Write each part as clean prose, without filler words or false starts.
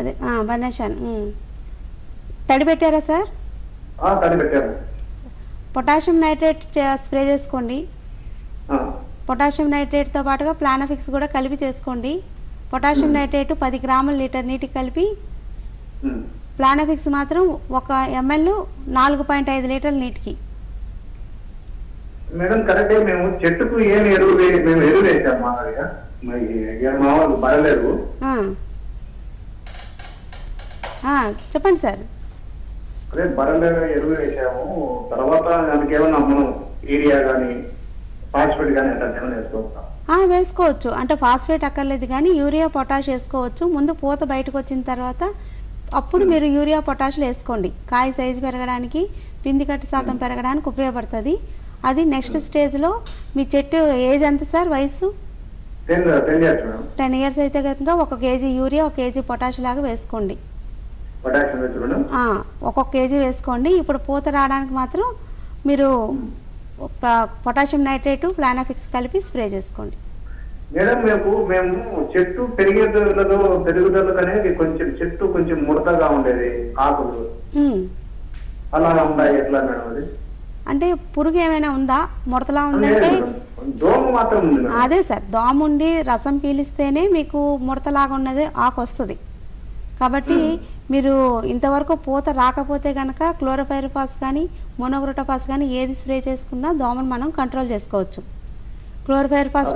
అదే బనేషాన్ తడి పెట్టారా సార్? తడి పెట్టాను. పొటాషియం నైట్రేట్ స్ప్రే చేసుకోండి. పొటాషియం నైట్రేట్తో పాటుగా ప్లానఫిక్స్ కూడా కలిపి చేసుకోండి. పొటాషియం నైట్రేట్ 10 గ్రాముల లీటర్ నీటికి కలిపి, ప్లానఫిక్స్ మాత్రం 1 ml 4.5 లీటర్ల నీటికి. మేడం కరెక్టే. మేము చెట్టుకు ఏం ఎరువు మేము ఎరువు వేసాం మామూలుగా, మామూలు బరలేరు. చెప్పండి సార్. అదే బరలేరు ఎరువు వేసాము. తర్వాత దానికి ఏమన్నా మనం యూరియా కానీ ఫాస్ఫేట్ కానీ అట్లా ఏమైనా వేసుకోవచ్చా? వేసుకోవచ్చు. అంటే ఫాస్ఫేట్ అక్కర్లేదు కానీ యూరియా పొటాష్ వేసుకోవచ్చు. ముందు పూత బయటకు వచ్చిన తర్వాత అప్పుడు మీరు యూరియా పొటాషులు వేసుకోండి. కాయ సైజు పెరగడానికి, పిండి కట్టు శాతం పెరగడానికి ఉపయోగపడుతుంది. అది నెక్స్ట్ స్టేజ్లో. మీ చెట్టు ఏజ్ ఎంత సార్? వయసు 10 ఇయర్స్ అయితే కనుక 1 kg యూరియా 1 kg పొటాష్ లాగా వేసుకోండి. ఒక్కొక్క కేజీ వేసుకోండి. ఇప్పుడు పూత రావడానికి మాత్రం మీరు పొటాషియం నైట్రేట్ ప్లానఫిక్స్ కలిపి స్ప్రే చేసుకోండి. మేడం మేము చెట్టు పెరుగుదలకు అనేది కొంచెం చెట్టు కొంచెం ముడతగా ఉండేది, ఆకులు అలా ఉంటాయి. ఎట్లా మేడం అది? అంటే పురుగు ఏమైనా ఉందా? ముడతలా ఉందంటే దోమ మాత్రం ఉంది. అదే సార్, దోమ ఉండి రసం పీలిస్తేనే మీకు ముడతలాగా ఉన్నది ఆకు వస్తుంది. కాబట్టి మీరు ఇంతవరకు పూత రాకపోతే కనుక క్లోరోపైరిఫాస్ కానీ మోనోక్రోటోఫాస్ కానీ ఏది స్ప్రే చేసుకున్నా దోమను మనం కంట్రోల్ చేసుకోవచ్చు. క్లోరోపైరిఫాస్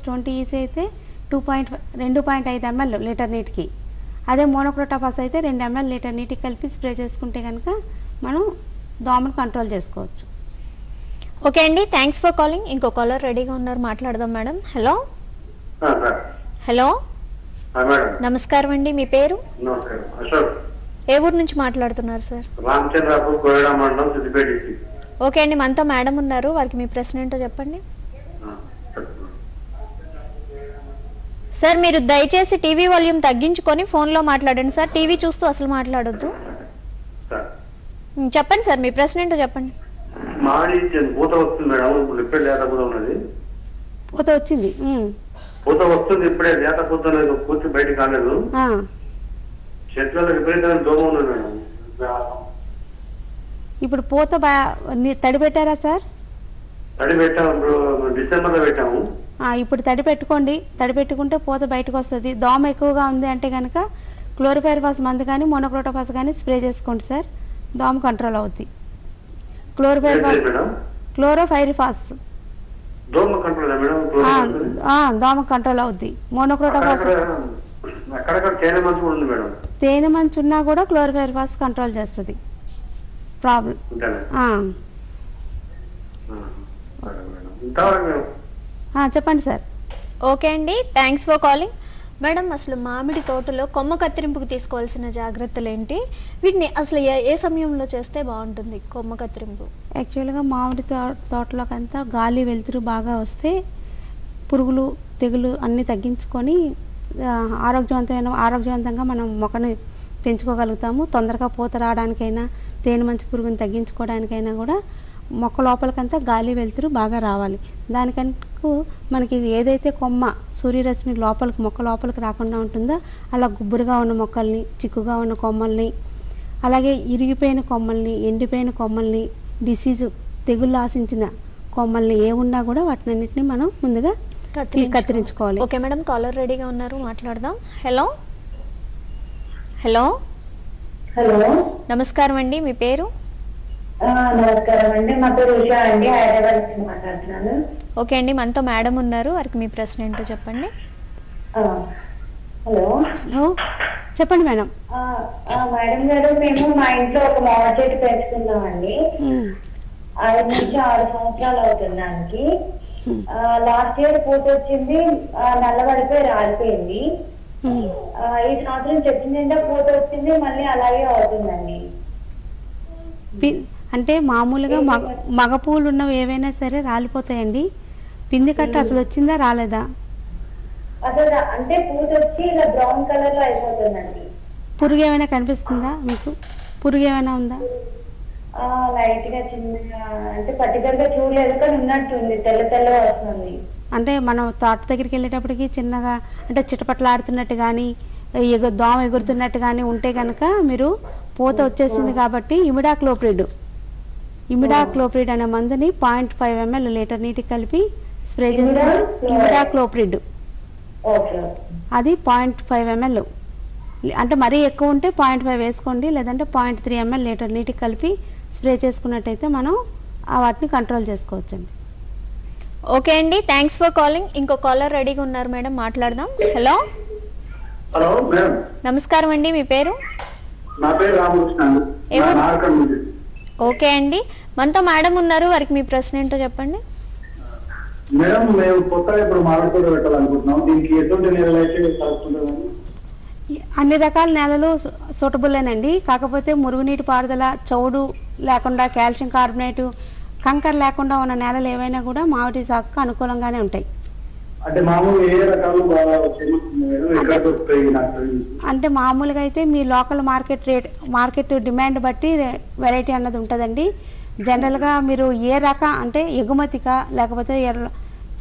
20 EC అయితే 2.5 ml లీటర్ నీటికి. అదే మోనోక్రోటోఫాస్ అయితే 2 ml లీటర్ నీటికి కలిపి స్ప్రే చేసుకుంటే కనుక మనం దోమను కంట్రోల్ చేసుకోవచ్చు. ఓకే అండి, థ్యాంక్స్ ఫర్ కాలింగ్. ఇంకో కాలర్ రెడీగా ఉన్నారు, మాట్లాడదాం మేడం. హలో హలో నమస్కారం అండి, మీ పేరు? ఏ ఊరు నుంచి మాట్లాడుతున్నారు సార్? ఓకే అండి, మనతో మేడం ఉన్నారు, వారికి మీ ప్రశ్న ఏంటో చెప్పండి. సార్ మీరు దయచేసి టీవీ వాల్యూమ్ తగ్గించుకొని ఫోన్లో మాట్లాడండి సార్. టీవీ చూస్తూ అసలు మాట్లాడొద్దు. చెప్పండి సార్, మీ ప్రశ్న ఏంటో చెప్పండి. పూత వచ్చింది, పూత వస్తుంది, ఇప్పుడే లేత పూత పూర్తి బయటకు కాలేదు. చెట్లలో విపరీతమైన దోమ ఉన్నది మేడం. ఇప్పుడు పూత తడి పెట్టారా సార్? తడి పెట్టాము, ఇప్పుడు డిసెంబర్ లో పెట్టాము. ఇప్పుడు తడి పెట్టుకోండి. తడి పెట్టుకుంటే పూత బయటకు వస్తుంది. దోమ ఎక్కువగా ఉంది అంటే కనుక క్లోరోపైరిఫాస్ మందు కానీ మోనోక్రోటోఫాస్ కానీ స్ప్రే చేసుకోండి సార్, దోమ కంట్రోల్ అవుద్ది. క్లోరోపైరిఫాస్ దోమ కంట్రోల్ అవుద్ది. మోనోక్రోటోఫాస్ తేనె మంచు ఉన్నా కూడా క్లోరోపైరిఫాస్ కంట్రోల్ చేస్తుంది ప్రాబ్లం. చెప్పండి సార్. ఓకే అండి, థ్యాంక్స్ ఫర్ కాలింగ్. మేడం, అసలు మామిడి తోటలో కొమ్మ కత్తిరింపుకు తీసుకోవాల్సిన జాగ్రత్తలు ఏంటి? వీటిని అసలు ఏ సమయంలో చేస్తే బాగుంటుంది కొమ్మ కత్తిరింపు? యాక్చువల్గా మామిడి తోటలోకంతా గాలి వెలుతురు వస్తే పురుగులు తెగులు అన్నీ తగ్గించుకొని ఆరోగ్యవంతంగా మనం మొక్కను పెంచుకోగలుగుతాము. తొందరగా పూత రావడానికైనా తేనె మంచి పురుగుని తగ్గించుకోవడానికైనా కూడా మొక్క లోపలికంతా గాలి వెలుతురు బాగా రావాలి. దానికంటూ మనకి ఏదైతే కొమ్మ సూర్యరశ్మి మొక్క లోపలికి రాకుండా ఉంటుందో అలా గుబ్బురుగా ఉన్న మొక్కల్ని, చిక్కుగా ఉన్న కొమ్మల్ని, అలాగే ఇరిగిపోయిన కొమ్మల్ని, ఎండిపోయిన కొమ్మల్ని, డిసీజు తెగుళ్ళు ఆశించిన కొమ్మల్ని ఏమున్నా కూడా వాటినన్నింటినీ మనం ముందుగా కత్తిరించుకోవాలి. ఓకే మేడం, కాలర్ రెడీగా ఉన్నారు, మాట్లాడదాం. హలో హలో హలో నమస్కారం అండి, మీ పేరు? నమస్కారం అండి, మా పేరు ఉషా అండి, హైదరాబాద్ నుంచి మాట్లాడుతున్నాను. ఓకే అండి, మనతో మేడం ఉన్నారు, వారికి మీ ప్రశ్న ఏంటో చెప్పండి. హలో హలో చెప్పండి మేడం. మేడం గారు, మేము మా ఇంట్లో ఒక మామిడి చెట్టు పెంచుకున్నామండి. 5 నుంచి 6 సంవత్సరాలు అవుతుంది దానికి. లాస్ట్ ఇయర్ పూత వచ్చింది, నల్లబడిపోయి రాలిపోయింది. ఈ సంవత్సరం చెట్టు నిండా పూత వచ్చింది, మళ్ళీ అలాగే అవుతుందండి. అంటే మామూలుగా మగ పూలు ఉన్నవి ఏవైనా సరే రాలిపోతాయండి. పిండి కట్ట అసలు వచ్చిందా రాలేదా? అసలు అంటే పూత వచ్చి ఇలా బ్రౌన్ కలర్ లో అయిపోతుందండి. పురుగు ఏమైనా కనిపిస్తుందా మీకు? పురుగు ఏమైనా ఉందా? లైట్ గా చిన్నగా, అంటే పర్టికులర్ గా చూడలేదు కానీ ఉన్నట్టుంది, తెల్ల వస్తుంది. అంటే మనం తోట దగ్గరికి వెళ్ళేటప్పటికి చిన్నగా అంటే చిటపట్లాడుతున్నట్టు కానీ దోమ ఎగురుతున్నట్టు కానీ ఉంటే కనుక మీరు పూత వచ్చేసింది కాబట్టి ఇమిడాక్లోప్రిడ్ అనే మందుని 0.5 ml లీటర్ నీటికి కలిపి స్ప్రే చేసి ఇమిడాక్లోప్రిడ్ అది 0.5 ml అంటే మరీ ఎక్కువ ఉంటే 0.5 వేసుకోండి, లేదంటే 0.3 ml లీటర్ నీటికి కలిపి స్ప్రే చేసుకున్నట్టయితే మనం వాటిని కంట్రోల్ చేసుకోవచ్చండి. ఓకే అండి, థ్యాంక్స్ ఫర్ కాలింగ్. ఇంకో కాలర్ రెడీగా ఉన్నారు మేడం, మాట్లాడదాం. హలో హలో మేడం, నమస్కారం అండి, మీ పేరు? నా పేరు రామకృష్ణ. ఓకే అండి, మనతో మేడం ఉన్నారు, వారికి మీ ప్రశ్న ఏంటో చెప్పండి. మేడం, మేము కొత్తగా ఇప్పుడు మామిడి తోట పెట్టాలనుకుంటున్నాం. దీనికి ఎటువంటి నేలలు అయితే కరెక్ట్ ఉంటుందండి? అన్ని రకాల నేలలు సూటబుల్లేనండి. కాకపోతే మురుగునీటి పారుదల, చౌడు లేకుండా, కాల్షియం కార్బోనేటు, కంకర లేకుండా ఉన్న నేలలు ఏవైనా కూడా మామిడి సాగుకు అనుకూలంగానే ఉంటాయి. అంటే మామూలుగా ఏ రకాలు అంటే మామూలుగా అయితే మీ లోకల్ మార్కెట్ డిమాండ్ బట్టి వెరైటీ అన్నది ఉంటుందండి. జనరల్గా మీరు ఏ రకం అంటే ఎగుమతిగా, లేకపోతే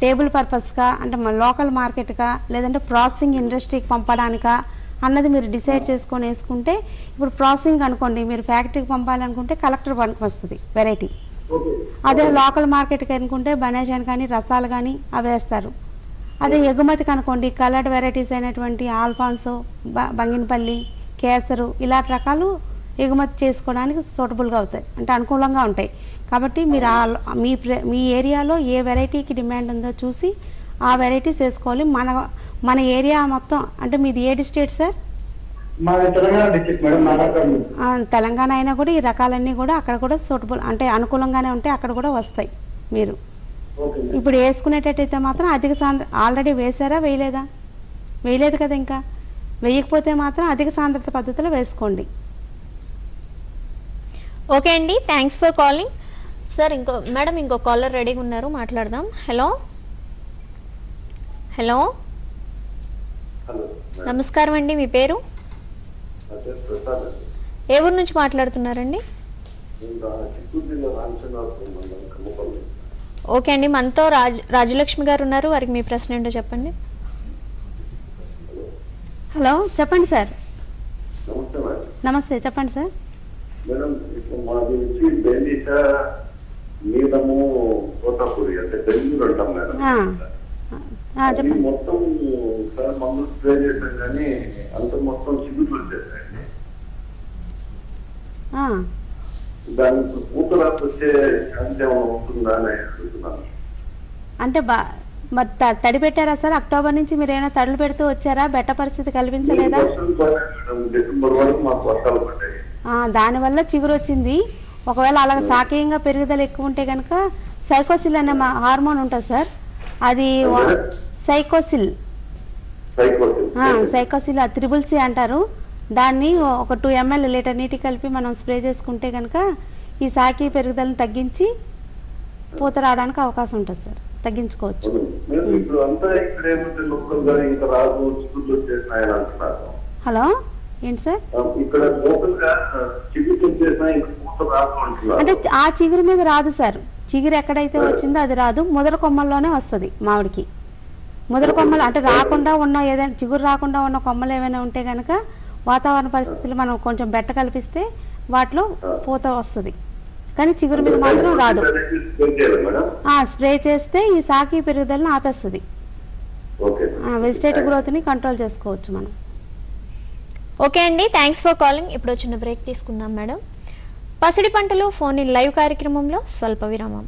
టేబుల్ పర్పస్గా, అంటే మన లోకల్ మార్కెట్గా, లేదంటే ప్రాసెసింగ్ ఇండస్ట్రీకి పంపడానికా అన్నది మీరు డిసైడ్ చేసుకొని వేసుకుంటే, ఇప్పుడు ప్రాసెసింగ్ అనుకోండి, మీరు ఫ్యాక్టరీకి పంపాలనుకుంటే కలెక్టర్ వస్తుంది వెరైటీ. అదే లోకల్ మార్కెట్కి అనుకుంటే బనాజాన్ కానీ, రసాలు కానీ అవి వేస్తారు. అదే ఎగుమతికి అనుకోండి, కలర్డ్ వెరైటీస్ అయినటువంటి ఆల్ఫాన్సో, బంగినపల్లి, కేసరు ఇలాంటి రకాలు ఎగుమతి చేసుకోవడానికి సూటబుల్గా అవుతాయి, అంటే అనుకూలంగా ఉంటాయి. కాబట్టి మీరు మీ ఏరియాలో ఏ వెరైటీకి డిమాండ్ ఉందో చూసి ఆ వెరైటీస్ వేసుకోవాలి. మన ఏరియా మొత్తం, అంటే మీది ఏ డిస్ట్రిక్ట్ సార్? తెలంగాణ అయినా కూడా ఈ రకాలన్నీ కూడా అక్కడ కూడా సూటబుల్, అంటే అనుకూలంగానే ఉంటాయి, అక్కడ కూడా వస్తాయి. మీరు ఇప్పుడు వేసుకునేటట్టయితే మాత్రం అధిక ఆల్రెడీ వేసారా, వేయలేదు కదా, ఇంకా వేయకపోతే మాత్రం అధిక సాంద్రత పద్ధతిలో వేసుకోండి. ఓకే అండి, థ్యాంక్స్ ఫర్ కాలింగ్. సార్ ఇంకో కాలర్ రెడీగా ఉన్నారు, మాట్లాడదాం. హలో హలో నమస్కారం అండి, మీ పేరు? ఏ ఊరు నుంచి మాట్లాడుతున్నారండి? ఓకే అండి, మనతో రాజలక్ష్మి గారు ఉన్నారు, వారికి మీ ప్రశ్న ఏంటో చెప్పండి. హలో, చెప్పండి సార్. నమస్తే, చెప్పండి సార్. మేడం, ఇప్పుడు మాది వచ్చి బెండిట నీలము తోటపూరి అంటే బెంగళూరు అంటాం మేడం. చెప్పండి. మొత్తం సార్ మందులు స్ప్రే చేసాం కానీ అంత మొత్తం చిగురు వచ్చేసాయండి. దానికి పూత రాసి వచ్చే ఛాన్స్ ఏమైనా ఉంటుందా అని అడుగుతున్నాను. అంటే మరి తడి పెట్టారా సార్? అక్టోబర్ నుంచి మీరు ఏమైనా తడులు పెడుతూ వచ్చారా? బెట్ట పరిస్థితి కల్పించలేదా? డిసెంబర్ వరకు మాకు వర్షాలు పడ్డాయి. దానివల్ల చిగురు వచ్చింది. ఒకవేళ అలా శాఖీయంగా పెరుగుదల ఎక్కువ ఉంటే కనుక సైకోసిల్ అనే హార్మోన్ ఉంటుంది సార్, అది సైకోసిల్ త్రిబుల్ సి అంటారు. దాన్ని ఒక 2 ml లీటర్ నీటి కలిపి మనం స్ప్రే చేసుకుంటే కనుక ఈ శాఖీ పెరుగుదలను తగ్గించి పూత రావడానికి అవకాశం ఉంటుంది సార్, తగ్గించుకోవచ్చు. హలో, ఏంటి సార్? అంటే ఆ చిగురు మీద రాదు సార్, చిగురు ఎక్కడైతే వచ్చిందో అది రాదు, ముదర కొమ్మల్లోనే వస్తుంది మామిడికి. ముదర కొమ్మలు అంటే రాకుండా ఉన్న ఏదైనా చిగురు రాకుండా ఉన్న కొమ్మలు ఏమైనా ఉంటే కనుక వాతావరణ పరిస్థితులు మనం కొంచెం బెట్ట కల్పిస్తే వాటిలో పూత వస్తుంది, కానీ చిగురు మీద మాత్రం రాదు. స్ప్రే చేస్తే ఈ సాకి పెరుగుదలను ఆపేస్తుంది, వెజిటేటివ్ గ్రోత్ ని కంట్రోల్ చేసుకోవచ్చు మనం. ఓకే అండి, థ్యాంక్స్ ఫర్ కాలింగ్. ఇప్పుడు చిన్న బ్రేక్ తీసుకుందాం మేడం. పసిడి పంటలు ఫోన్ ఇన్ లైవ్ కార్యక్రమంలో స్వల్ప విరామం.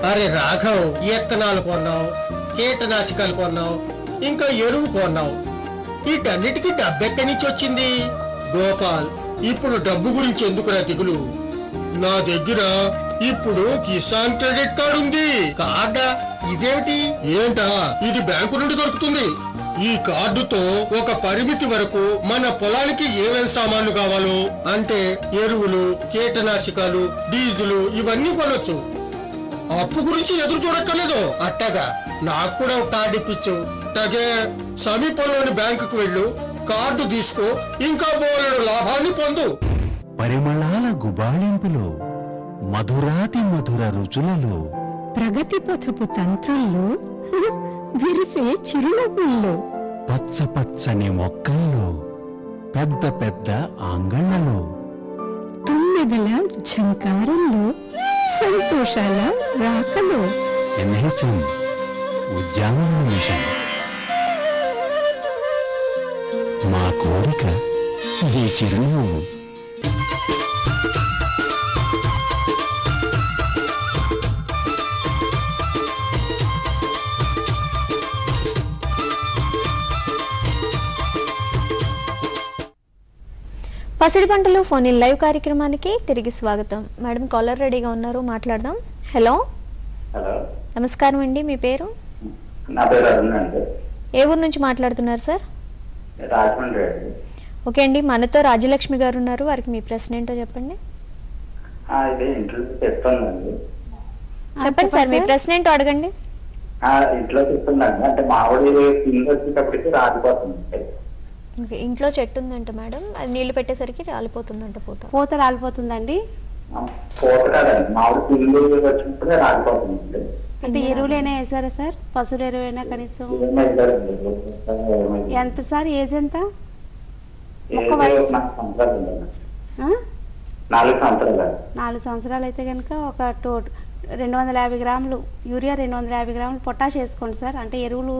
అరే రాఘవ్, విత్తనాలు కొన్నావు, కీటనాశకాలు కొన్నావు, ఇంకా ఎరువు కొన్నావు, వీటన్నిటికీ డబ్బు ఎక్కడి నుంచి వచ్చింది? గోపాల్, ఇప్పుడు డబ్బు గురించి ఎందుకురా దిగులు? నా దగ్గర ఇప్పుడు కిసాన్ క్రెడిట్ కార్డు ఉంది. కార్డా? ఇదేమిటి? ఏంటా, ఇది బ్యాంకు నుండి దొరుకుతుంది. ఈ కార్డుతో ఒక పరిమితి వరకు మన పొలానికి ఏమేమి సామాన్లు కావాలో అంటే ఎరువులు, కీటనాశకాలు, డీజిల్ ఇవన్నీ కొనొచ్చు. అప్పు గురించి ఎదురు చూడక్కర్లేదు. అట్టగా నాకు కూడా కార్డు ఇప్పించు. అట్టాగే సమీపంలోని బ్యాంకుకు వెళ్ళు, కార్డు తీసుకో, ఇంకా బోలెడు లాభాన్ని పొందు. పరిమళాల గుబాళింపులో, మధురాతి మధుర రుచులలో, ప్రగతి పథపు తంత్రంలో, విరిసే చిరునవ్వుల్లో, పచ్చ పచ్చని మొక్కల్లో, పెద్ద పెద్ద ఆంగళ్లలో, తుమ్మెదల ఝంకారంలో, సంతోషాల రాకలో. ఎన్హెచ్ఎం ఉద్యానవన మిషన్. మా కోరిక ఈ చిరునవ్వు. పసిడి పంటలు ఫోన్ ఇన్ లైవ్ కార్యక్రమానికి తిరిగి స్వాగతం. మేడం కాలర్ రెడీగా ఉన్నారు, మాట్లాడదాం. హలో, హలో, నమస్కారం అండి. మీ పేరు? నా పేరు అరుణ్ అండి. ఏ ఊరు నుంచి మాట్లాడుతున్నారు సార్? రాజమండ్రి అండి. ఓకే అండి, మనతో రాజలక్ష్మి గారు ఉన్నారు, వారికి మీ ప్రశ్న ఏంటో చెప్పండి. ఇది ఇంట్లో చెప్తుందండి. చెప్పండి సార్, మీ ప్రశ్న ఏంటో అడగండి. ఇంట్లో చెప్తుందండి, అంటే మామిడి కింద వచ్చేటప్పటికి రాలిపోతుంది. ఓకే, ఇంట్లో చెట్టు ఉందంట మేడం, అది నీళ్లు పెట్టేసరికి రాలిపోతుందంట. పూత రాలిపోతుందండి. పూత కాదండి, మామిడి కింద వచ్చినప్పుడే రాలిపోతుంది. అంటే ఎరువులైనా వేసారా సార్? పశువుల ఎరువైనా కనీసం ఎంత సార్? ఏజ్ ఎంత? ఒక్క వయసు 4 సంవత్సరాలు అయితే కనుక ఒక 250 గ్రాములు యూరియా, 250 గ్రాములు పొటాష్ వేసుకోండి సార్. అంటే ఎరువులు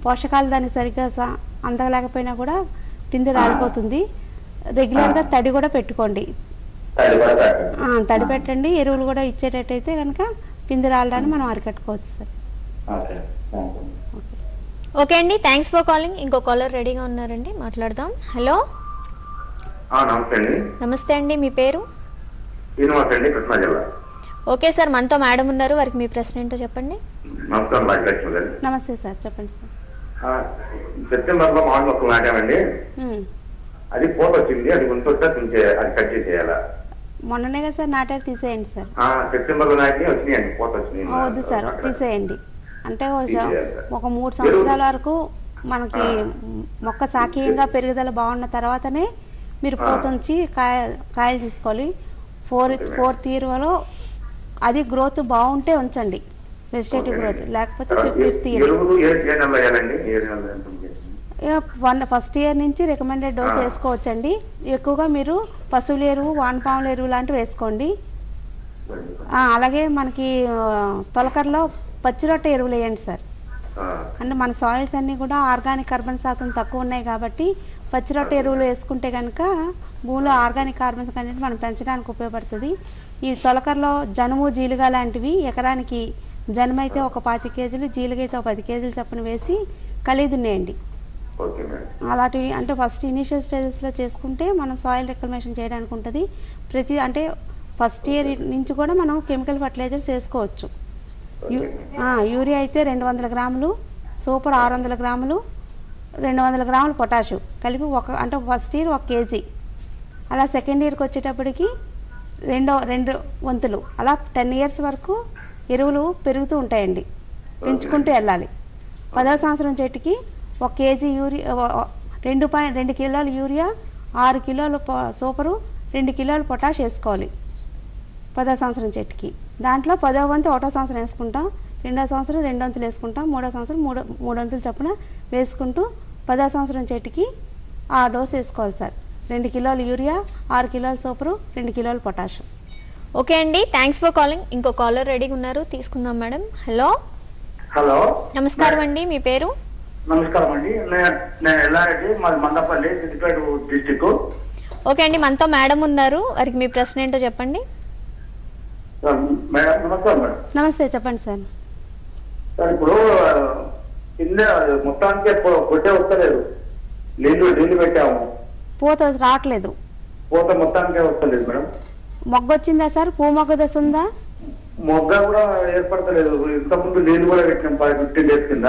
పోషకాలు దానికి సరిగ్గా అందలేకపోయినా కూడా పిండి రాలిపోతుంది. రెగ్యులర్గా తడి కూడా పెట్టుకోండి. తడి పెట్టండి. ఎరువులు కూడా ఇచ్చేటట్టయితే కనుక పిండి రాలడాన్ని మనం అరికట్టుకోవచ్చు సార్. ఓకే అండి, థ్యాంక్స్ ఫర్ కాలింగ్. ఇంకో కాలర్ రెడీగా ఉన్నారండి, మాట్లాడదాం. హలో, నమస్తే అండి. నమస్తే అండి, మీ పేరు? శ్రీనివాస్ అండి, కృష్ణా జిల్లా. ఓకే సార్, మనతో మేడం ఉన్నారు, వారికి మీ ప్రశ్న ఏంటో చెప్పండి. నమస్కారం రాజలక్ష్మి గారు. నమస్తే సార్, చెప్పండి సార్. సెప్టెంబర్లో మామిడి మొక్కలు నాటామండి. అది పూత వచ్చింది, అది ఉంటుంటే అది కట్ చేసేయాలా? మొన్ననే కదా సార్ నాటారు, తీసేయండి సార్. సెప్టెంబర్లో నాటి వచ్చినాయండి, పూత వచ్చినాయి. వద్దు సార్, తీసేయండి. అంటే ఒక 3 సంవత్సరాల వరకు మనకి మొక్క సాకీయంగా పెరుగుదల బాగున్న తర్వాతనే మీరు పూతుంచి కాయలు తీసుకోవాలి. 4th ఇయర్లో అది గ్రోత్ బాగుంటే ఉంచండి, వెజిటేటివ్ గ్రోత్. లేకపోతే 5th ఇయర్. ఫస్ట్ ఇయర్ నుంచి రికమెండెడ్ డోస్ వేసుకోవచ్చండి. ఎక్కువగా మీరు పశువుల ఎరువు, వానపాముల ఎరువు లాంటివి వేసుకోండి. అలాగే మనకి తొలకరలో పచ్చిరొట్టె ఎరువులు వేయండి సార్. అంటే మన సాయిల్స్ అన్నీ కూడా ఆర్గానిక్ కార్బన్ శాతం తక్కువ ఉన్నాయి కాబట్టి పచ్చిరొట్టె ఎరువులు వేసుకుంటే కనుక భూమిలో ఆర్గానిక్ కార్బన్ కంటెంట్ మనం పెంచడానికి ఉపయోగపడుతుంది. ఈ తొలకరలో జనుము, జీలుగా లాంటివి ఎకరానికి జనుమైతే ఒక 25 కేజీలు, జీలుగైతే ఒక 10 కేజీలు చొప్పున వేసి కలిదున్నేయండి. అలాంటివి అంటే ఫస్ట్ ఇనీషియల్ స్టేజెస్లో చేసుకుంటే మనం సాయిల్ రికల్మేషన్ చేయడానికి ఉంటుంది. అంటే ఫస్ట్ ఇయర్ నుంచి కూడా మనం కెమికల్ ఫర్టిలైజర్స్ వేసుకోవచ్చు. యూరియా అయితే 200 గ్రాములు, సూపర్ 600 గ్రాములు, 200 గ్రాములు పొటాషు కలిపి అంటే ఫస్ట్ ఇయర్ 1 కేజీ. అలా సెకండ్ ఇయర్కి వచ్చేటప్పటికి 2 వంతులు. అలా 10 ఇయర్స్ వరకు ఎరువులు పెరుగుతూ ఉంటాయండి, పెంచుకుంటూ వెళ్ళాలి. 10వ సంవత్సరం చెట్టుకి 1 కేజీ యూరియా, 2 కిలోలు యూరియా, 6 కిలోలు సూపరు, 2 కిలోలు పొటాష్ వేసుకోవాలి 10వ సంవత్సరం చెట్టుకి. దాంట్లో 10వ వంతు 1వ సంవత్సరం వేసుకుంటాం, 2వ సంవత్సరం 2 వంతులు వేసుకుంటాం, 3వ సంవత్సరం 3 వంతులు చొప్పున వేసుకుంటూ 10వ సంవత్సరం చెట్టుకి ఆ డోస్ వేసుకోవాలి సార్. 2 కిలోలు యూరియా, 6 కిలోలు సూపరు, 2 కిలోలు పొటాష్. ఓకే అండి, థ్యాంక్స్ ఫర్ కాలింగ్. ఇంకో కాలర్ రెడీగా ఉన్నారు, తీసుకుందాం మేడం. హలో, హలో, నమస్కారం అండి, మీ పేరు? నమస్కారం అండి, నేను ఎల్లారెడ్డి, మాది మండపల్లి, సిద్దిపేట డిస్టిక్. ఓకే అండి, మనతో మేడం ఉన్నారు, వారికి మీ ప్రశ్న ఏంటో చెప్పండి. మేడం నమస్కారం. మేడం నమస్తే, చెప్పండి సార్. సార్ ఇప్పుడు కింద మొత్తానికి కొట్టే వస్తలేదు, నీళ్లు పెట్టాము, పూత రావట్లేదు. పూత మొత్తానికే వస్తలేదు మేడం. మొగ్గ వచ్చిందా సార్? పూ మొగ్గ దశ ఉందా? మొగ్గ కూడా ఏర్పడతలేదు. ఇంతకుముందు నీళ్లు కూడా పెట్టాము 15 days కింద,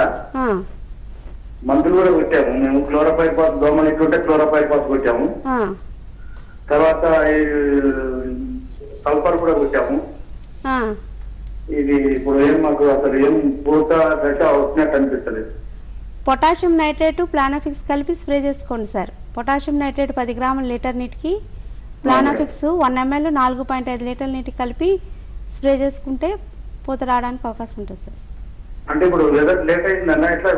మందులు కూడా కొట్టాము మేము. క్లోరోపైరిఫాస్ దోమలు ఇట్లుంటే క్లోరోపైరిఫాస్ కొట్టాము, తర్వాత సల్ఫర్ కూడా కొట్టాము. ఇది ఇప్పుడు ఏం మాకు అసలు ఏం పూత గట్ట వచ్చినట్టు అనిపిస్తలేదు. పొటాషియం నైట్రేటు ప్లానాఫిక్స్ కలిపి స్ప్రే చేసుకోండి సార్. పొటాషియం నైట్రేట్ 10 గ్రాముల లీటర్ నీటికి, ప్లానాఫిక్స్ 1 ml 4.5 లీటర్ల నీటికి కలిపి స్ప్రే చేసుకుంటే పూత రావడానికి అవకాశం ఉంటుంది సార్. అంటే ఇప్పుడు లేట్ అయిందన్న ఇట్లా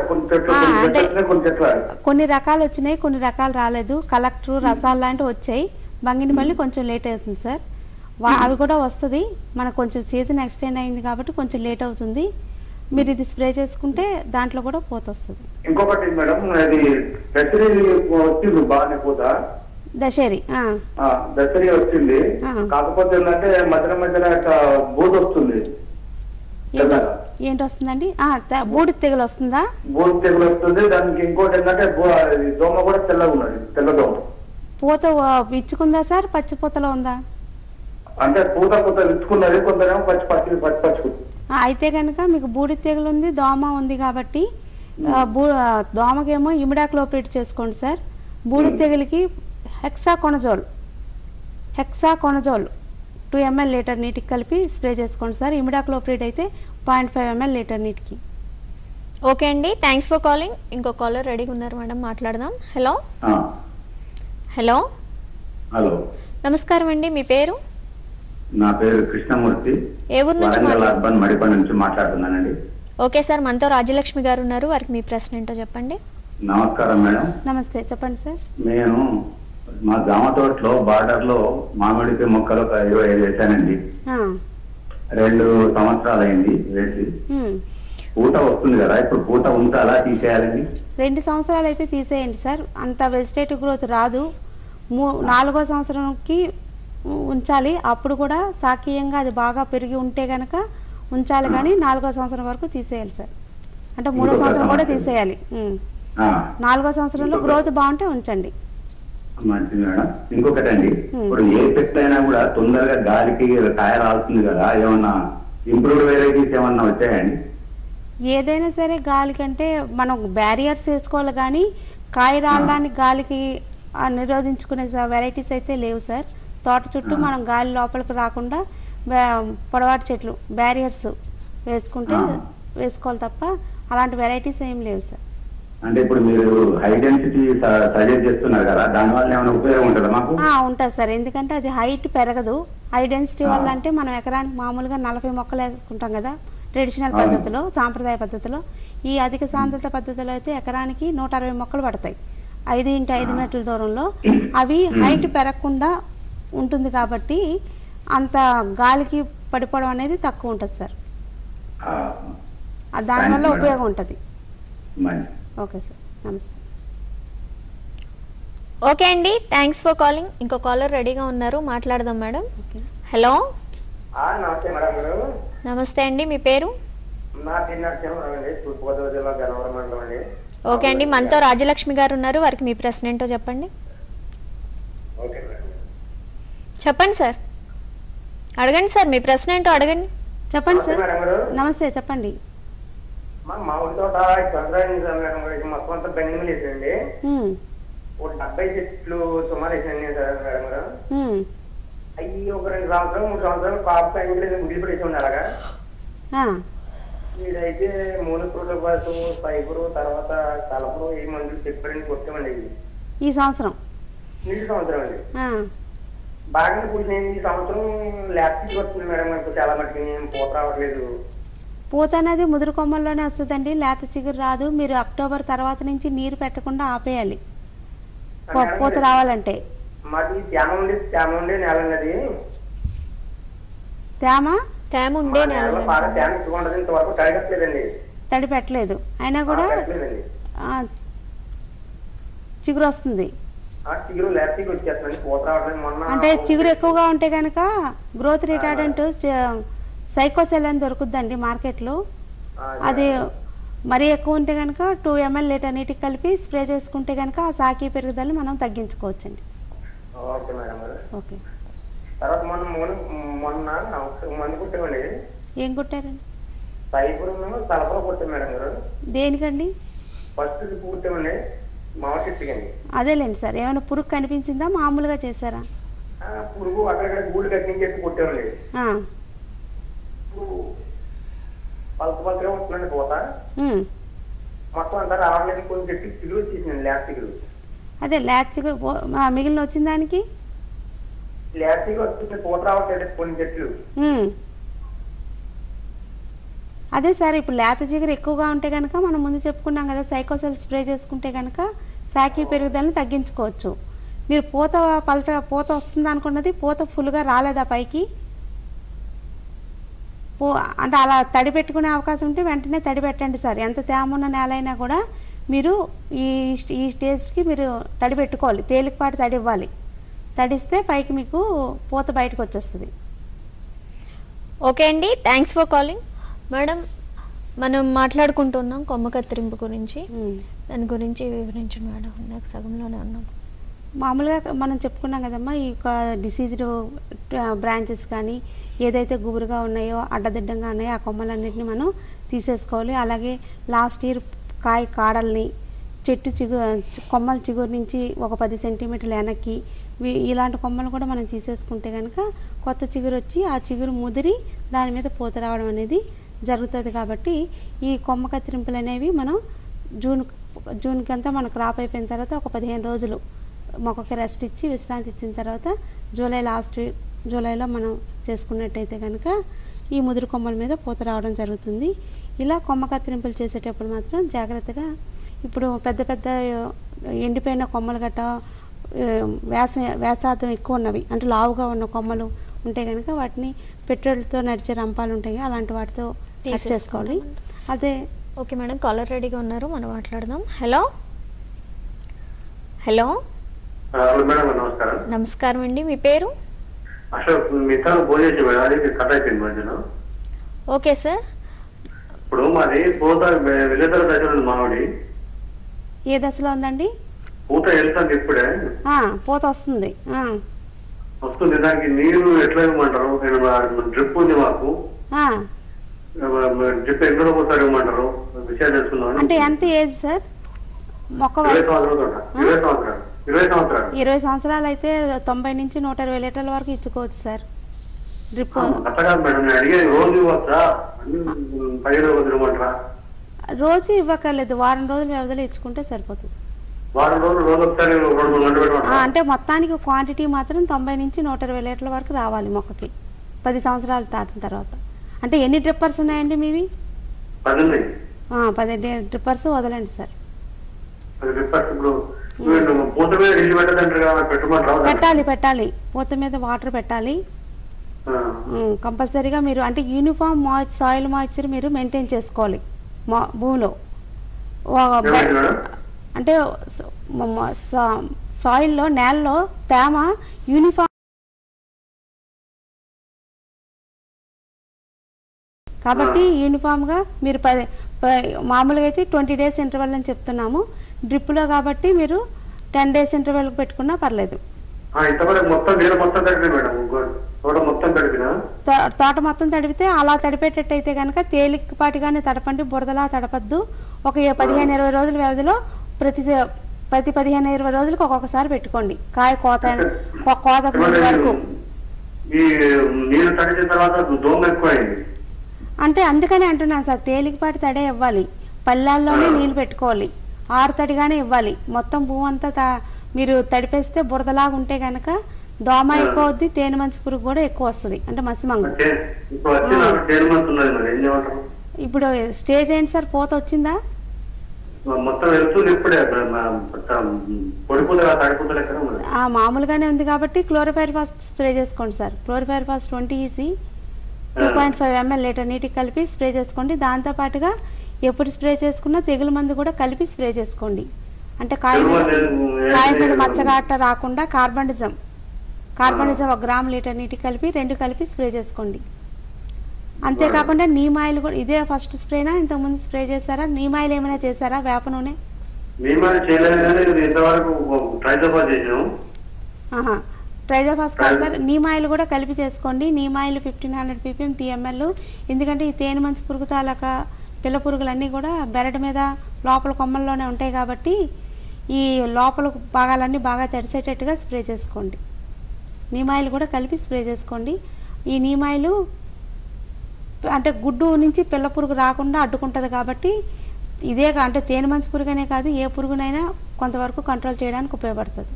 కొన్ని రకాలు వచ్చినాయి, కొన్ని రకాలు రాలేదు. కలెక్టర్ రసాలు లాంటివి వచ్చాయి, బంగిని మళ్ళీ కొంచెం లేట్ అవుతుంది సార్. అవి కూడా వస్తుంది, మనకు కొంచెం సీజన్ ఎక్స్టెండ్ అయింది కాబట్టి కొంచెం లేట్ అవుతుంది. మీరు ఇది స్ప్రే చేసుకుంటే దాంట్లో కూడా పూత వస్తుంది. ఇంకొకటి మేడం, అది దసరి వచ్చింది బాగానే పూత. దశరి దసరి వచ్చింది, కాకపోతే ఏంటంటే మధ్య మధ్యలో బూడిద వస్తుంది. ఏంటి వస్తుందండి? బూడిద తెగులు వస్తుందా? బూడిద తెగులు వస్తుంది. దానికి ఇంకోటి ఏంటంటే దోమ కూడా తెల్లగా ఉన్నది, తెల్ల దోమ. పూత విచ్చుకుందా సార్? పచ్చి పూతలో ఉందా? అంటే పూత విచ్చుకున్నది, కొందరేమో పచ్చుకుంది. అయితే కనుక మీకు బూడిద తెగులు ఉంది, దోమ ఉంది కాబట్టి దోమకేమో ఇమిడాక్లోప్రిడ్ చేసుకోండి సార్. బూడిద తెగులుకి హెక్సాకొనజోల్ 2 ml లీటర్ నీటికి కలిపి స్ప్రే చేసుకోండి సార్. ఇమిడాక్లోప్రిడ్ అయితే 0.5 ml లీటర్ నీటికి. ఓకే అండి, థ్యాంక్స్ ఫర్ కాలింగ్. ఇంకో కాలర్ రెడీగా ఉన్నారు మేడం, మాట్లాడదాం. హలో హలో హలో, నమస్కారం అండి, మీ పేరు? నా పేరు కృష్ణమూర్తి, ఏ ఊరు నుంచి మడిపల్లి నుంచి మాట్లాడుతున్నానండి. ఓకే సార్, మనతో రాజ్యలక్ష్మి గారు ఉన్నారు, వారికి మీ ప్రశ్న ఏంటో చెప్పండి. నమస్కారం మేడం. నమస్తే, చెప్పండి సార్. నేను మా జామ తోటలో బార్డర్ లో మామిడికాయ మొక్కలు 25 వేసానండి. 2 సంవత్సరాలు అయింది వేసి. పూట వస్తుంది కదా, ఇప్పుడు పూట ఉంటే అలా తీసేయాలండి? 2 సంవత్సరాలు అయితే తీసేయండి సార్, అంత వెజిటేటివ్ గ్రోత్ రాదు. 4వ సంవత్సరంకి ఉంచాలి, అప్పుడు కూడా సాకీయంగా అది బాగా పెరిగి ఉంటే గనక ఉంచాలి, కానీ 4వ సంవత్సరం వరకు తీసేయాలి సార్. అంటే 3వ సంవత్సరం కూడా తీసేయాలి. 4వ సంవత్సరంలో గ్రోత్ బాగుంటే ఉంచండి. మంచిది మేడం. ఇంకొకటి అండి, ఇప్పుడు ఏ చెట్టు అయినా కూడా తొందరగా గాలికి కాయ రాలుతుంది కదా, ఏమన్నా ఇంప్రూవ్డ్ వెరైటీస్ ఏమన్నా వచ్చాయండి? ఏదైనా సరే గాలి కంటే మనం బ్యారియర్స్ వేసుకోవాలి, కానీ కాయ రావడానికి గాలికి నిరోధించుకునే వెరైటీస్ అయితే లేవు సార్. తోట చుట్టూ మనం గాలి లోపలికి రాకుండా పొడవాటి చెట్లు బ్యారియర్స్ వేసుకోవాలి తప్ప అలాంటి వెరైటీస్ ఏం లేవు సార్. అంటే ఇప్పుడు మీరు హై డెన్సిటీ సజెస్ట్ చేస్తున్నారు కదా, దానివల్ల ఏమైనా ఉపయోగం ఉంటుందా మాకు? ఉంటుంది సార్, ఎందుకంటే అది హైట్ పెరగదు. హై డెన్సిటీ వల్ల అంటే మనం ఎకరానికి మామూలుగా 40 మొక్కలు వేసుకుంటాం కదా ట్రెడిషనల్ పద్ధతిలో, సాంప్రదాయ పద్ధతిలో. ఈ అధిక సాంద్రత పద్ధతిలో అయితే ఎకరానికి 160 మొక్కలు పడతాయి 5 x 5 మీటర్ల దూరంలో. అవి హైట్ పెరగకుండా ఉంటుంది కాబట్టి అంత గాలికి పడిపోవడం అనేది తక్కువ ఉంటుంది సార్. దానివల్ల ఉపయోగం ఉంటుంది. ఓకే సార్, నమస్తే. ఓకే అండి, థ్యాంక్స్ ఫర్ కాలింగ్. ఇంకో కాలర్ రెడీగా ఉన్నారు, మాట్లాడదాం మేడం. హలో నమస్తే మేడం గారు. నమస్తే అండి, మీ పేరు? ఓకే అండి, మనతో రాజ్యలక్ష్మి గారు ఉన్నారు, వారికి మీ ప్రశ్న ఏంటో చెప్పండి. చెప్పండి సార్, అడగండి సార్, మీ ప్రశ్న ఏంటో అడగండి. చెప్పండి సార్. నమస్తే, చెప్పండి. మామిడి తోట మొత్తం అంతా బెండింగ్ వేసండి, 70 చెట్లు సుమారు వేసాను మేడం గారు. అవి ఒక 2 సంవత్సరాలు 3 సంవత్సరాలు కాపు ముగిలిపడేసి ఉంది. అలాగా మీరైతే మూలప్రోటోపాస్, ఫైబరు, తర్వాత కలపరు, ఈ మందులు చెప్పారని కొట్టామండి. ఈ సంవత్సరం అండి బాగానే కూర్చున్నాయి. ఈ సంవత్సరం ల్యాప్టాప్ వస్తుంది మేడం, ఇప్పుడు చాలా మటుకు పూత రావట్లేదు. పూత అనేది ముదురు కొమ్మల్లోనే వస్తుందండి, లేత చిగురు రాదు. మీరు అక్టోబర్ తర్వాత నుంచి నీరు పెట్టకుండా ఆపేయాలి పూత రావాలంటే. మాది తేమ ఉండే నేల అన్నది, తేమ ఉండే నేల బాగా తేమ ఎక్కువ ఉండదు. ఇంతవరకు తడిగట్లేదండి, తడి పెట్టలేదు, అయినా కూడా చిగురు వస్తుంది. అంటే చిగురు ఎక్కువగా ఉంటే కనుక గ్రోత్ రిటార్డెంట్ సైకోసెల్ అని దొరుకుద్దండి మార్కెట్లో. అది మరీ ఎక్కువ ఉంటే కనుక 2 ml లీటర్ నీటికి కలిపి స్ప్రే చేసుకుంటే కనుక ఆ సాకి పెరుగుదలని మనం తగ్గించుకోవచ్చండి. ఓకే. ఏం కొట్టారండి? దేనికండి? అదేలేండి సార్, ఏమైనా పురుగు కనిపించిందా, మామూలుగా చేశారా? పురుగు అక్కడ గూళ్ళు కట్టించేసి కొట్టామండి. పలక పలకగా వస్తుందండి పూత. మొత్తం అంతా రావట్లేదు. కొన్ని చెట్టు చిగురు వచ్చేసిందండి, లేత చిగురు. అదే లేత చిగురు మిగిలిన వచ్చిన దానికి లేత చిగురు వచ్చేసి పూత రావట్లేదు కొన్ని చెట్లు. అదే సార్, ఇప్పుడు లేత చిగురు ఎక్కువగా ఉంటే కనుక మనం ముందు చెప్పుకున్నాం కదా, సైకోసెల్ స్ప్రే చేసుకుంటే కనుక శాఖీ పెరుగుదలని తగ్గించుకోవచ్చు. మీరు పూత పూత వస్తుంది అనుకున్నది పూత ఫుల్గా రాలేదా పైకి, అంటే అలా తడి పెట్టుకునే అవకాశం ఉంటే వెంటనే తడి పెట్టండి సార్. ఎంత తేమ ఉన్న నేల అయినా కూడా మీరు ఈ స్టేజ్కి మీరు తడి పెట్టుకోవాలి, తేలికపాటి తడి ఇవ్వాలి. తడిస్తే పైకి మీకు పూత బయటకు వచ్చేస్తుంది. ఓకే అండి, థ్యాంక్స్ ఫర్ కాలింగ్. మేడం, మనం మాట్లాడుకుంటున్నాం కొమ్మ కత్తిరింపు గురించి, దాని గురించి వివరించండి మేడం. నాకు సగంలోనే ఉన్నాం. మామూలుగా మనం చెప్పుకున్నాం కదమ్మా, ఈ డిసీజ్డ్ బ్రాంచెస్ కానీ ఏదైతే గుబురుగా ఉన్నాయో అడ్డదిడ్డంగా ఉన్నాయో ఆ కొమ్మలన్నింటినీ మనం తీసేసుకోవాలి. అలాగే లాస్ట్ ఇయర్ కాయ కాడల్ని చెట్టు కొమ్మల చిగురు నుంచి ఒక 10 సెంటీమీటర్ల వెనక్కి ఇలాంటి కొమ్మలు కూడా మనం తీసేసుకుంటే కనుక కొత్త చిగురు వచ్చి ఆ చిగురు ముదిరి దాని మీద పూత రావడం అనేది జరుగుతుంది. కాబట్టి ఈ కొమ్మ కత్తిరింపులు అనేవి మనం జూన్కి అంతా మన క్రాప్ అయిపోయిన తర్వాత ఒక 15 రోజులు మొక్కకి రెస్ట్ ఇచ్చి విశ్రాంతి ఇచ్చిన తర్వాత జూలైలో మనం చేసుకున్నట్టయితే కనుక ఈ ముదురు కొమ్మల మీద పూత రావడం జరుగుతుంది. ఇలా కొమ్మ కత్తిరింపులు చేసేటప్పుడు మాత్రం జాగ్రత్తగా, ఇప్పుడు పెద్ద పెద్ద ఎండిపోయిన కొమ్మలు గట్ట వ్యాసార్థం ఎక్కువ ఉన్నవి అంటే లావుగా ఉన్న కొమ్మలు ఉంటే కనుక వాటిని పెట్రోల్తో నడిచే రంపాలు ఉంటాయి, అలాంటి వాటితో కట్ చేసుకోవాలి. అదే ఓకే మేడం, కాలర్ రెడీగా ఉన్నారు, మనం మాట్లాడదాం. హలో హలో మేడం నమస్కారం. నమస్కారం అండి, మీ పేరు? అశోక్. మిగతా భోజనం మేడం, అది కట్ అయిపోయింది మధ్యలో. Okay sir. ఇప్పుడు మాది పూత విలేదల దశలో ఉంది మామిడి. ఏ దశలో ఉందండి? పూత వెళ్తుంది ఇప్పుడే. పూత వస్తుంది. దానికి నీరు ఎట్లా ఇవ్వమంటారు? డ్రిప్ ఉంది మాకు, డ్రిప్ ఎక్కడ ఒకసారి ఇవ్వమంటారు? విషయాలు తెలుసుకుందాం. అంటే ఎంత ఏజ్ సార్ మొక్క? 20 సంవత్సరాలు అయితే 90 నుంచి 120 లీటర్ల వరకు ఇచ్చుకోవచ్చు సార్ డ్రిప్. రోజు ఇవ్వక్కర్లేదు, వారం రోజుల వ్యవధిలో ఇచ్చుకుంటే సరిపోతుంది. అంటే మొత్తానికి క్వాంటిటీ మాత్రం 90 నుంచి 120 లీటర్ల వరకు రావాలి మొక్కకి 10 సంవత్సరాలు దాటిన తర్వాత. అంటే ఎన్ని డ్రిప్పర్స్ ఉన్నాయండి మీవి? 10 డ్రిప్పర్స్ వదలండి సార్. పెట్టాలి పూత మీద వాటర్ పెట్టాలి కంపల్సరీగా. మీరు అంటే యూనిఫామ్ సాయిల్ మాయిశ్చర్ మీరు మెయింటైన్ చేసుకోవాలి భూమిలో. అంటే సాయిల్లో నేలలో తేమ యూనిఫామ్ కాబట్టి యూనిఫామ్గా మీరు మామూలుగా అయితే 20 డేస్ ఇంటర్వెల్ అని చెప్తున్నాము. డ్రిప్లో కాబట్టి మీరు 10 డేస్ ఇంటర్వెల్ పెట్టుకున్నా పర్లేదు. తోట మొత్తం తడిపితే అలా తడిపేటట్టయితే కనుక తేలికపాటిగానే తడపండి, బురదలా తడపద్దు. ఒక 15-20 రోజుల వ్యవధిలో ప్రతి 15-20 రోజులకు ఒక్కొక్కసారి పెట్టుకోండి కాయ కోత వరకు. అంటే అందుకనే అంటున్నాను సార్, తేలికపాటి తడే ఇవ్వాలి, పల్లెల్లోనే నీళ్లు పెట్టుకోవాలి, ఆరు తడిగానే ఇవ్వాలి. మొత్తం భూమి అంతా మీరు తడిపేస్తే బురదలాగా ఉంటే కనుక దోమ ఎక్కువ అవుద్ది, తేనె మంచి పురుగు కూడా ఎక్కువ వస్తుంది, అంటే మసిమంగు. ఇప్పుడు స్టేజ్ ఏంటి సార్, పూత వచ్చిందా? మామూలుగానే ఉంది కాబట్టి క్లోరోపైరిఫాస్ స్ప్రే చేసుకోండి sir. Chlorpyrifos 20 EC 2.5 ml litre నీటికి కలిపి స్ప్రే చేసుకోండి. దాంతోపాటుగా ఎప్పుడు స్ప్రే చేసుకున్నా తెగులు మందు కూడా కలిపి స్ప్రే చేసుకోండి. అంటే కాయ మీద మచ్చగాట రాకుండా కార్బనిజం 1 గ్రామ్ లీటర్ నీటికి కలిపి 2 కలిపి స్ప్రే చేసుకోండి. అంతేకాకుండా నీమ్ ఆయిల్ కూడా, ఇదే ఫస్ట్ స్ప్రేనా ఇంతకుముందు స్ప్రే చేశారా? నీమ్ ఆయిల్ ఏమైనా చేశారా? వేప నూనె ట్రైజోఫాస్ కాదు సార్, నీమ్ ఆయిల్ కూడా కలిపి చేసుకోండి. Neem oil 1500 ppm TML. ఎందుకంటే ఈ తేనె మంచి పురుగు తాలూకా పిల్ల పురుగులన్నీ కూడా బెరడు మీద లోపల కొమ్మల్లోనే ఉంటాయి కాబట్టి ఈ లోపల భాగాలన్నీ బాగా తడిసేటట్టుగా స్ప్రే చేసుకోండి. నీమ్ ఆయిల్ కూడా కలిపి స్ప్రే చేసుకోండి. ఈ నీమ్ ఆయిల్ అంటే గుడ్డు నుంచి పిల్ల పురుగు రాకుండా అడ్డుకుంటుంది కాబట్టి ఇదే అంటే తేనె మంచి పురుగనే కాదు, ఏ పురుగునైనా కొంతవరకు కంట్రోల్ చేయడానికి ఉపయోగపడుతుంది.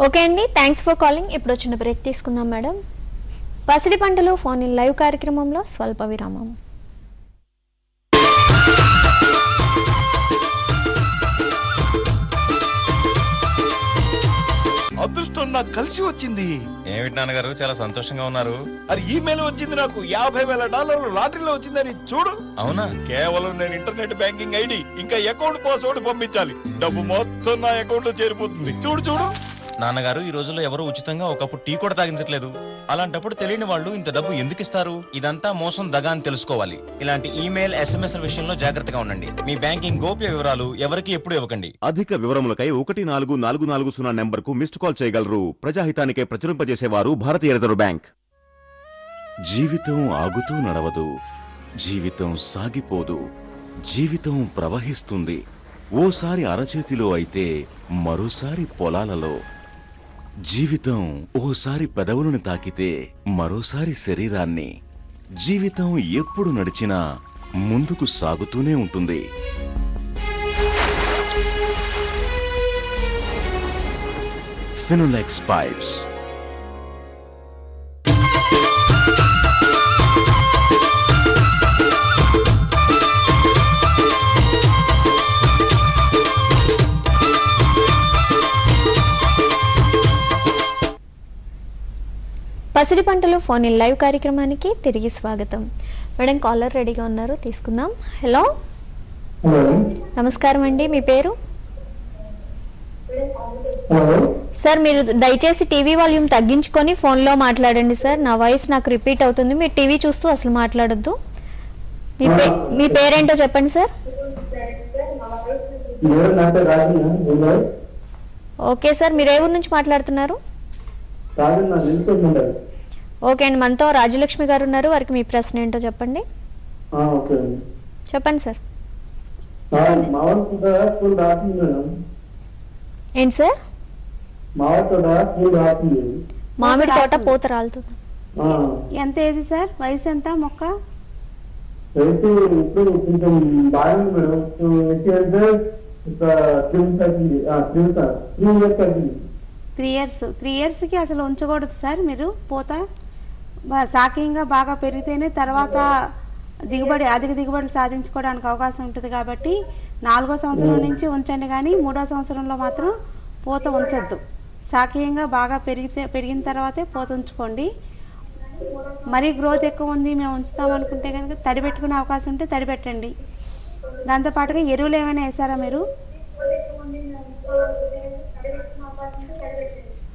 ఓకే అండి, థ్యాంక్స్ ఫర్ కాలింగ్. ఇప్పుడు వచ్చిన బ్రేక్ తీసుకుందాం మేడం. పసిడి పంటలు ఫోన్ ఇన్ లైవ్ కార్యక్రమంలో స్వల్ప విరామం. అదృష్టం నాకు కలిసి వచ్చింది. ఏమిటి నాన్నగారు చాలా సంతోషంగా ఉన్నారు? అది ఈమెయిల్ వచ్చింది, నాకు $50,000 లాటరీలో వచ్చిందని చూడు. అవునా? కేవలం నేను ఇంటర్నెట్ బ్యాంకింగ్ ఐడి ఇంకా అకౌంట్ పాస్వర్డ్ పంపించాలి, డబ్బు మొత్తం నా అకౌంట్ లో చేరిపోతుంది. చూడు చూడు. నాన్నగారు, ఈ రోజుల్లో ఎవరు ఉచితంగా ఒక కప్పు టీ కూడా తాగించట్లేదు. అలాంటప్పుడు తెలియని వాళ్ళు ఇంత డబ్బు ఎందుకు ఇస్తారు? ఇదంతా మోసం, దగా అని తెలుసుకోవాలి. ఇలాంటి ఈమెయిల్, SMS విషయంలో జాగ్రత్తగా ఉండండి. మీ బ్యాంకింగ్ గోప్య వివరాలు ఎవరికి ఎప్పుడు ఇవ్వకండి. అధిక వివరములకై 14440 నెంబర్ కు మిస్డ్ కాల్ చేయగలరు. ప్రజాహితానికే ప్రచురింపజేసేవారు భారతీయ రిజర్వ్ బ్యాంక్. జీవితం ఆగుతూ నడవదు, జీవితం సాగిపోదు, జీవితం ప్రవహిస్తుంది. ఓసారి అరచేతిలో అయితే మరోసారి పొలాలలో. జీవితం ఓసారి పెదవులను తాకితే మరోసారి శరీరాన్ని. జీవితం ఎప్పుడు నడిచినా ముందుకు సాగుతూనే ఉంటుంది. ఫినోలెక్స్ పైప్స్. పసిడి పంటలు ఫోన్ ఇన్ లైవ్ కార్యక్రమానికి తిరిగి స్వాగతం. మేడం కాలర్ రెడీగా ఉన్నారు, తీసుకుందాం. హలో, నమస్కారం అండి, మీ పేరు? సార్ మీరు దయచేసి టీవీ వాల్యూమ్ తగ్గించుకొని ఫోన్లో మాట్లాడండి సార్. నా వాయిస్ నాకు రిపీట్ అవుతుంది. మీరు టీవీ చూస్తూ అసలు మాట్లాడొద్దు. మీ పేరేంటో చెప్పండి సార్. ఓకే సార్, మీరు ఏ ఊరు నుంచి మాట్లాడుతున్నారు? ఓకే అండి, మనతో రాజలక్ష్మి గారు ఉన్నారు, వారికి మీ ప్రశ్న ఏంటో చెప్పండి. చెప్పండి సార్. ఏంటి సార్? మామిడి తోట పూత రాలుతుంది. ఎంత ఏజ్ సార్? వయసు ఎంత మొక్క? 3 years కి అసలు ఉంచకూడదు సార్. మీరు పూత సాకీయంగా బాగా పెరిగితేనే తర్వాత అధిక దిగుబడి సాధించుకోవడానికి అవకాశం ఉంటుంది. కాబట్టి 4వ సంవత్సరం నుంచి ఉంచండి, కానీ 3వ సంవత్సరంలో మాత్రం పూత ఉంచొద్దు. సాకీయంగా బాగా పెరిగిన తర్వాతే పూత ఉంచుకోండి. మరీ గ్రోత్ ఎక్కువ ఉంది మేము ఉంచుతాం అనుకుంటే కనుక తడి పెట్టుకునే అవకాశం ఉంటే తడి పెట్టండి. దాంతోపాటుగా ఎరువులు ఏమైనా వేసారా మీరు?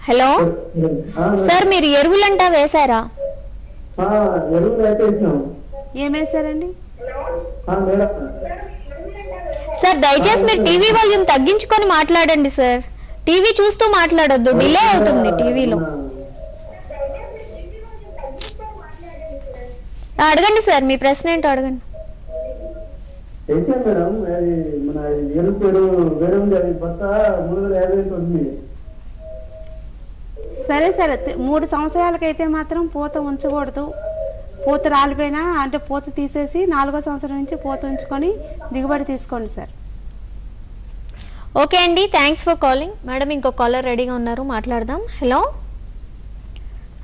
హలో సార్, మీరు ఎరువులంటా వేసారా? ఏమేసారండి సార్? దయచేసి మీరు టీవీ వాల్యూమ్ తగ్గించుకొని మాట్లాడండి సార్. టీవీ చూస్తూ మాట్లాడొద్దు, డిలే అవుతుంది టీవీలో. అడగండి సార్, మీ ప్రశ్న ఏంటో అడగండి. సరే సరే, 3 సంవత్సరాలకైతే మాత్రం పూత ఉంచకూడదు. పూత రాలిపోయినా అంటే పూత తీసేసి 4వ సంవత్సరం నుంచి పూత ఉంచుకొని దిగుబడి తీసుకోండి సార్. ఓకే అండి, థ్యాంక్స్ ఫర్ కాలింగ్. మేడం ఇంకో కాలర్ రెడీగా ఉన్నారు, మాట్లాడదాం. హలో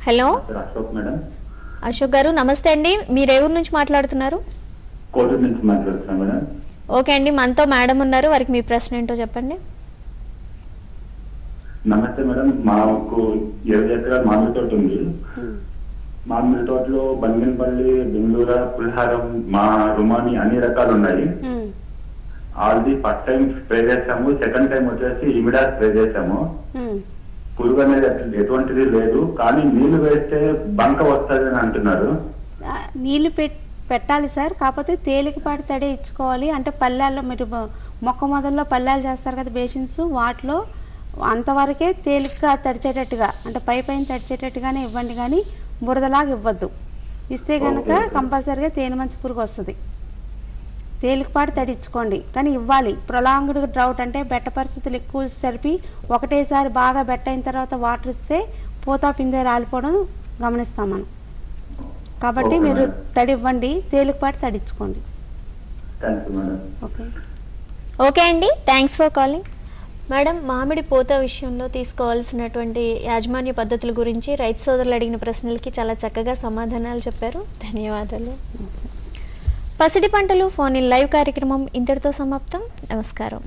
హలో, అశోక్ గారు నమస్తే అండి, మీరు ఏ ఊరు నుంచి మాట్లాడుతున్నారు? ఓకే అండి, మనతో మేడం ఉన్నారు, వారికి మీ ప్రశ్న ఏంటో చెప్పండి. నమస్తే మేడం, మాకు 20 ఎకరాల మామిడి తోట ఉంది. మామిడి తోటలో బంగినపల్లి, బెంగళూరు, పులిహారం, మా రుమాని అన్ని రకాలు ఉన్నాయి. ఆల్రెడీ ఫస్ట్ టైం స్ప్రే చేసాము, సెకండ్ టైం వచ్చేసి ఇమిడా స్ప్రే చేసాము. పురుగు అనేది ఎటువంటిది లేదు, కానీ నీళ్లు వేస్తే బంక వస్తుంది అని అంటున్నారు. నీళ్లు పెట్టాలి సార్, కాకపోతే తేలికపాటి తడే ఇచ్చుకోవాలి. అంటే పల్లెల్లో మీరు మొక్క మొదల్లో పల్లెలు చేస్తారు కదా బేసిన్స్, వాటిలో అంతవరకే తేలికగా తడిచేటట్టుగా అంటే పైన తడిచేటట్టుగానే ఇవ్వండి, కానీ బురదలాగా ఇవ్వద్దు. ఇస్తే కనుక కంపల్సరీగా తేనె మంచి పురుగు వస్తుంది. తేలికపాటి తడి ఇచ్చుకోండి, కానీ ఇవ్వాలి. ప్రొలాంగ్డ్ డ్రౌట్ అంటే బెట్ట పరిస్థితులు ఎక్కువ జరిపి ఒకటేసారి బాగా బెట్ట అయిన తర్వాత వాటర్ ఇస్తే పూత పిందె రాలిపోవడం గమనిస్తాం మనం. కాబట్టి మీరు తడి ఇవ్వండి, తేలికపాటి తడిచ్చుకోండి. Thank you madam. ఓకే అండి, థ్యాంక్స్ ఫర్ కాలింగ్. మేడం, మామిడి పూత విషయంలో తీసుకోవాల్సినటువంటి యాజమాన్య పద్ధతుల గురించి రైతు సోదరులు అడిగిన ప్రశ్నలకి చాలా చక్కగా సమాధానాలు చెప్పారు. ధన్యవాదాలు. పసిడి పంటలు ఫోన్ ఇన్ లైవ్ కార్యక్రమం ఇంతటితో సమాప్తం. నమస్కారం.